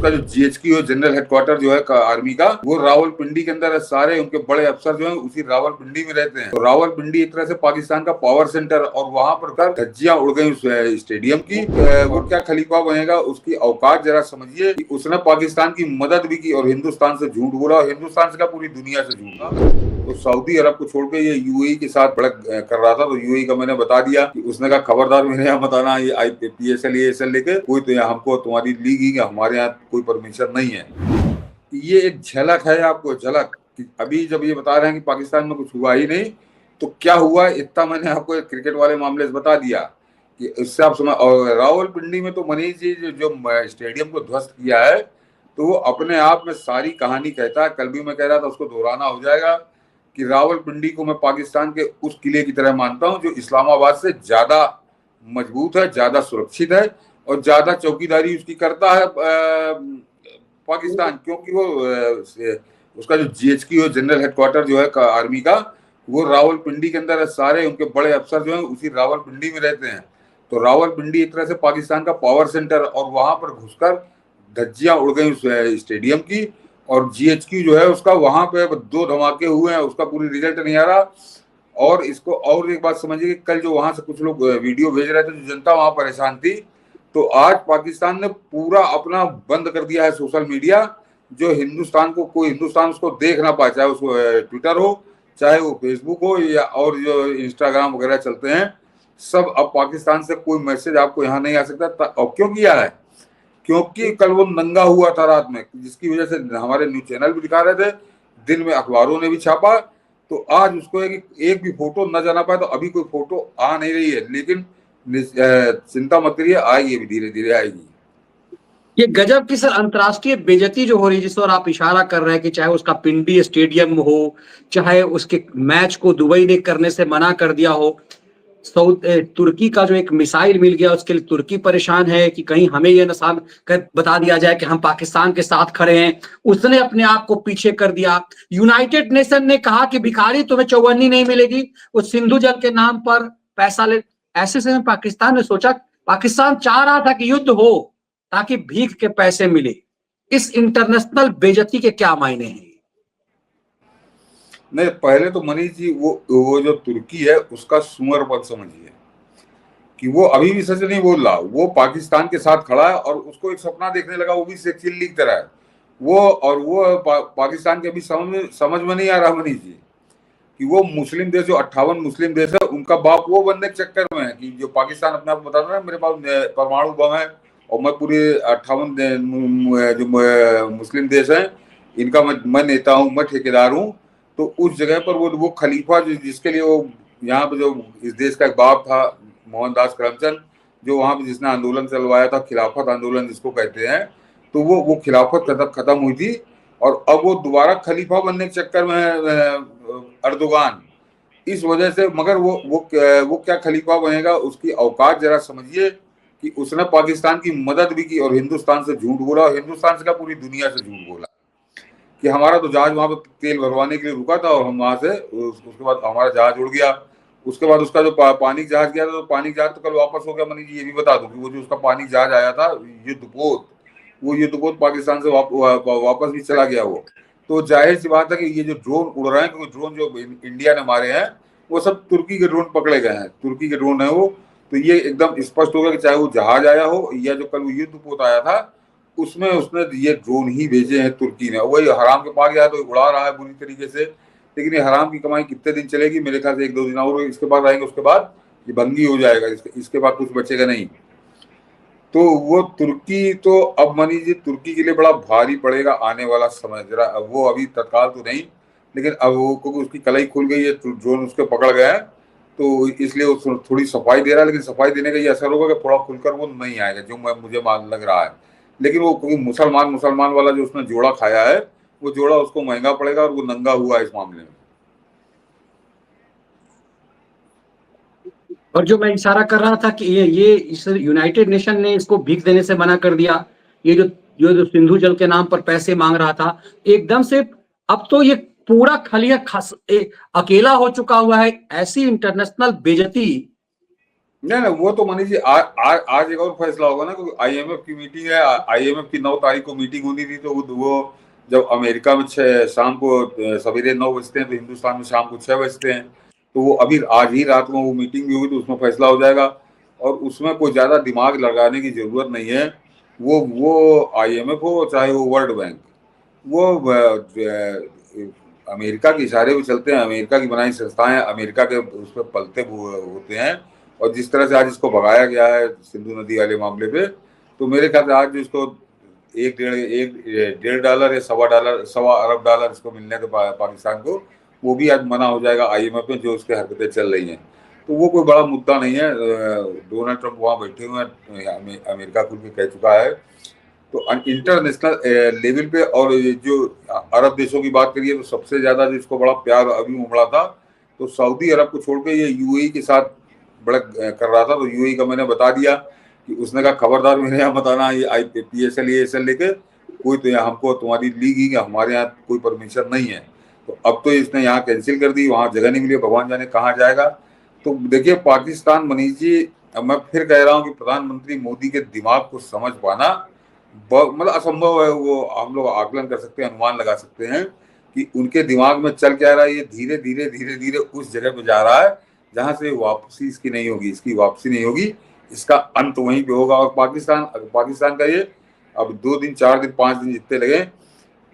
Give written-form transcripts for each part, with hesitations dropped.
उसका जो GHQ general headquarter जो है आर्मी का, वो रावलपिंडी के अंदर है। सारे उनके बड़े अफसर जो हैं उसी रावलपिंडी में रहते हैं। तो रावलपिंडी एक तरह से पाकिस्तान का पावर सेंटर, और वहां पर धज्जियां उड़ गई उस स्टेडियम की। वो क्या खलीफा बनेगा, उसकी औकात जरा समझिए कि उसने पाकिस्तान की मदद भी की और हिंदुस्तान से झूठ बोला, और हिंदुस्तान से क्या पूरी दुनिया से झूठ बोला। तो सऊदी अरब को छोड़ के ये यूएई के साथ बड़ा कर रहा था। तो यूएई का मैंने बता दिया कि उसने कहा खबरदार मेरे यहाँ मत आना, ये PSL ESL लेके कोई, तो यहाँ हमको तुम्हारी लीग ही, हमारे यहाँ कोई परमिशन नहीं है। ये एक झलक है, आपको झलक कि अभी जब ये बता रहे हैं कि पाकिस्तान में कुछ हुआ ही नहीं, तो क्या हुआ इतना मैंने आपको क्रिकेट वाले मामले से बता दिया कि इससे आप समझ। और रावलपिंडी में तो मनीष जी जो स्टेडियम को ध्वस्त किया है, तो वो अपने आप में सारी कहानी कहता है। कल भी मैं कह रहा था, उसको दोहराना हो जाएगा कि रावलपिंडी को मैं पाकिस्तान के उस किले की तरह मानता हूं जो इस्लामाबाद से ज्यादा मजबूत है, ज्यादा सुरक्षित है और ज्यादा चौकीदारी उसकी करता है पाकिस्तान। क्योंकि वो उसका जो जीएचक्यू जनरल हेडक्वार्टर जो है आर्मी का, वो रावलपिंडी के अंदर है। सारे उनके बड़े अफसर जो हैं उसी रावलपिंडी में रहते हैं। तो रावलपिंडी एक तरह से पाकिस्तान का पावर सेंटर, और वहां पर घुसकर धज्जियां उड़ गई उस स्टेडियम की। और जीएचक्यू जो है उसका, वहां पे 2 धमाके हुए हैं, उसका पूरी रिजल्ट नहीं आ रहा। और इसको और एक बात समझिए कि कल जो वहां से कुछ लोग वीडियो भेज रहे थे, जो जनता वहां परेशान थी, तो आज पाकिस्तान ने पूरा अपना बंद कर दिया है सोशल मीडिया। जो हिंदुस्तान को, कोई हिंदुस्तान उसको देख ना पाए, चाहे उसको ट्विटर हो, चाहे वो फेसबुक हो, या और जो इंस्टाग्राम वगैरह चलते हैं, सब अब पाकिस्तान से कोई मैसेज आपको यहाँ नहीं आ सकता। और क्यों किया है? क्योंकि कल वो नंगा हुआ था रात में, जिसकी वजह से हमारे न्यूज चैनल भी दिखा रहे थे, दिन में अखबारों ने भी छापा। तो आज उसको एक भी फोटो न जाना पाए। तो अभी कोई फोटो आ नहीं रही है, लेकिन चिंता मत करिए, आएगी, अभी धीरे धीरे आएगी। ये गजब की सर अंतर्राष्ट्रीय बेइज्जती जो हो रही है, जिस पर आप इशारा कर रहे हैं कि चाहे उसका पिंडी स्टेडियम हो, चाहे उसके मैच को दुबई ने करने से मना कर दिया हो। तुर्की का जो एक मिसाइल मिल गया, उसके लिए तुर्की परेशान है कि कहीं हमें यह निशान बता दिया जाए कि हम पाकिस्तान के साथ खड़े हैं। उसने अपने आप को पीछे कर दिया। यूनाइटेड नेशन ने कहा कि भिखारी तुम्हें चौवन्नी नहीं मिलेगी, उस सिंधु जल के नाम पर पैसा ले। ऐसे समय पाकिस्तान ने सोचा, पाकिस्तान चाह रहा था कि युद्ध हो ताकि भीख के पैसे मिले। इस इंटरनेशनल बेइज्जती के क्या मायने हैं? नहीं, पहले तो मनीष जी वो जो तुर्की है उसका सुअरपन समझिए कि वो अभी भी सच नहीं बोल रहा। वो पाकिस्तान के साथ खड़ा है और उसको एक सपना देखने लगा, वो भी चिल्ली की तरह है वो। और वो पाकिस्तान के अभी समझ में नहीं आ रहा मनीष जी कि वो मुस्लिम देश, जो 58 मुस्लिम देश है, उनका बाप वो बनने के चक्कर में है कि जो पाकिस्तान अपने आप को बताता है मेरे पास परमाणु बम है और मैं पूरे 58 जो मुस्लिम देश हैं इनका मैं नेता हूँ, मैं ठेकेदार हूँ। तो उस जगह पर वो खलीफा जिसके लिए वो यहाँ पे, जो इस देश का एक बाप था मोहनदास करमचंद, जो वहाँ पे जिसने आंदोलन चलवाया था, खिलाफत आंदोलन जिसको कहते हैं, तो वो खिलाफत खत्म हुई थी। और अब वो दोबारा खलीफा बनने के चक्कर में है अर्दोगान, इस वजह से। मगर वो क्या खलीफा बनेगा, उसकी औकात जरा समझिए कि उसने पाकिस्तान की मदद भी की और हिंदुस्तान से झूठ बोला, और हिंदुस्तान से क्या पूरी दुनिया से झूठ बोला कि हमारा तो जहाज वहां पर तेल भरवाने के लिए रुका था और हम वहां से, उसके बाद हमारा जहाज उड़ गया। उसके बाद उसका जो पानी जहाज गया था, तो पानी जहाज तो कल वापस हो गया। मनीष जी ये भी बता दूं कि वो जो उसका पानी जहाज आया था युद्धपोत, वो युद्धपोत पाकिस्तान से वापस भी चला गया वो। तो जाहिर सी बात है कि ये जो ड्रोन उड़ रहे हैं, क्योंकि ड्रोन जो इंडिया ने मारे हैं वो सब तुर्की के ड्रोन पकड़े गए हैं, तुर्की के ड्रोन है वो। तो ये एकदम स्पष्ट हो गया कि चाहे वो जहाज आया हो या जो कल वो युद्धपोत आया था, उसमें उसने ये ड्रोन ही भेजे हैं तुर्की ने। वही हराम के पास गया तो उड़ा रहा है बुरी तरीके से। लेकिन ये हराम की कमाई कितने दिन चलेगी? मेरे ख्याल से 1-2 दिन और इसके बाद रहेंगे, उसके बाद ये बंदी हो जाएगा, इसके बाद कुछ बचेगा नहीं। तो वो तुर्की तो अब मनीष जी तुर्की के लिए बड़ा भारी पड़ेगा आने वाला समय। जरा वो अभी तत्काल तो नहीं, लेकिन अब वो क्योंकि उसकी कलाई खुल गई है, ड्रोन उसके पकड़ गए हैं, तो इसलिए वो थोड़ी सफाई दे रहा है। लेकिन सफाई देने का ये असर होगा कि थोड़ा खुलकर वो नहीं आएगा, जो मुझे लग रहा है। लेकिन वो क्योंकि मुसलमान वाला जो उसने जोड़ा खाया है, वो जोड़ा उसको महंगा पड़ेगा, और वो नंगा हुआ है इस मामले में। और जो मैं इशारा कर रहा था कि ये इस यूनाइटेड नेशन ने इसको भीख देने से मना कर दिया। ये जो सिंधु जल के नाम पर पैसे मांग रहा था, एकदम से अब तो ये पूरा खलिया अकेला हो चुका हुआ है। ऐसी इंटरनेशनल बेइज्जती नहीं नहीं, वो तो मनीष जी आज एक और फैसला होगा ना, क्योंकि आईएमएफ की मीटिंग है। आईएमएफ की 9 तारीख को मीटिंग होनी थी, तो वो जब अमेरिका में शाम को सवेरे 9 बजते हैं, तो हिंदुस्तान में शाम को 6 बजते हैं। तो वो अभी आज ही रात में वो मीटिंग भी होगी, तो उसमें फैसला हो जाएगा। और उसमें कोई ज्यादा दिमाग लगाने की जरूरत नहीं है। वो आईएमएफ हो चाहे वो वर्ल्ड बैंक, वो अमेरिका के इशारे पे चलते हैं। अमेरिका की बनाई संस्थाएं अमेरिका के उस पर पलते होते हैं। और जिस तरह से आज इसको भगाया गया है सिंधु नदी वाले मामले पे, तो मेरे ख्याल से आज जो इसको $1.5 या $1.25 अरब इसको मिलने थे पाकिस्तान को, वो भी आज मना हो जाएगा आईएमएफ में, जो उसके हरकतें चल रही हैं। तो वो कोई बड़ा मुद्दा नहीं है। डोनाल्ड ट्रंप वहाँ बैठे हुए हैं, अमेरिका खुल के कह चुका है। तो इंटरनेशनल लेवल पे, और जो अरब देशों की बात करिए, तो सबसे ज्यादा जिसको बड़ा प्यार अभी उमड़ा था, तो सऊदी अरब को छोड़ के ये यूएई के साथ बड़ा कर रहा था। तो यूएई का मैंने बता दिया कि उसने कहा खबरदार मेरे यहाँ मत आना, ये PSL ESL लेके कोई, तो यहाँ हमको तुम्हारी लीग ही, हमारे यहाँ कोई परमिशन नहीं है। तो अब तो इसने यहाँ कैंसिल कर दी, वहां जगह नहीं मिली, भगवान जाने कहाँ जाएगा। तो देखिए पाकिस्तान, मनीष जी, अब मैं फिर कह रहा हूँ कि प्रधानमंत्री मोदी के दिमाग को समझ पाना मतलब असंभव है। वो हम लोग आकलन कर सकते हैं, अनुमान लगा सकते हैं कि उनके दिमाग में चल क्या रहा है। ये धीरे धीरे धीरे धीरे उस जगह पे जा रहा है जहां से वापसी इसकी नहीं होगी, इसकी वापसी नहीं होगी, इसका अंत वहीं पे होगा। और पाकिस्तान का ये अब 2 दिन 4 दिन 5 दिन जितने लगे,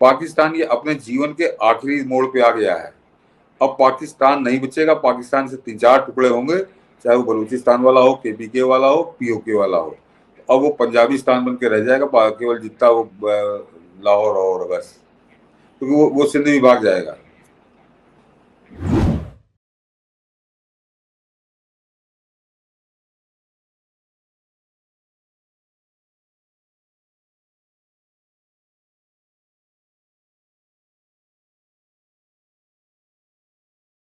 पाकिस्तान ये अपने जीवन के आखिरी मोड़ पे आ गया है। अब पाकिस्तान नहीं बचेगा। पाकिस्तान से 3-4 टुकड़े होंगे, चाहे वो बलूचिस्तान वाला हो, KPK वाला हो, POK वाला हो। अब वो पंजाबिस्तान बन के रह जाएगा, केवल जितना वो लाहौर और बस, क्योंकि वो सिंध भी भाग जाएगा।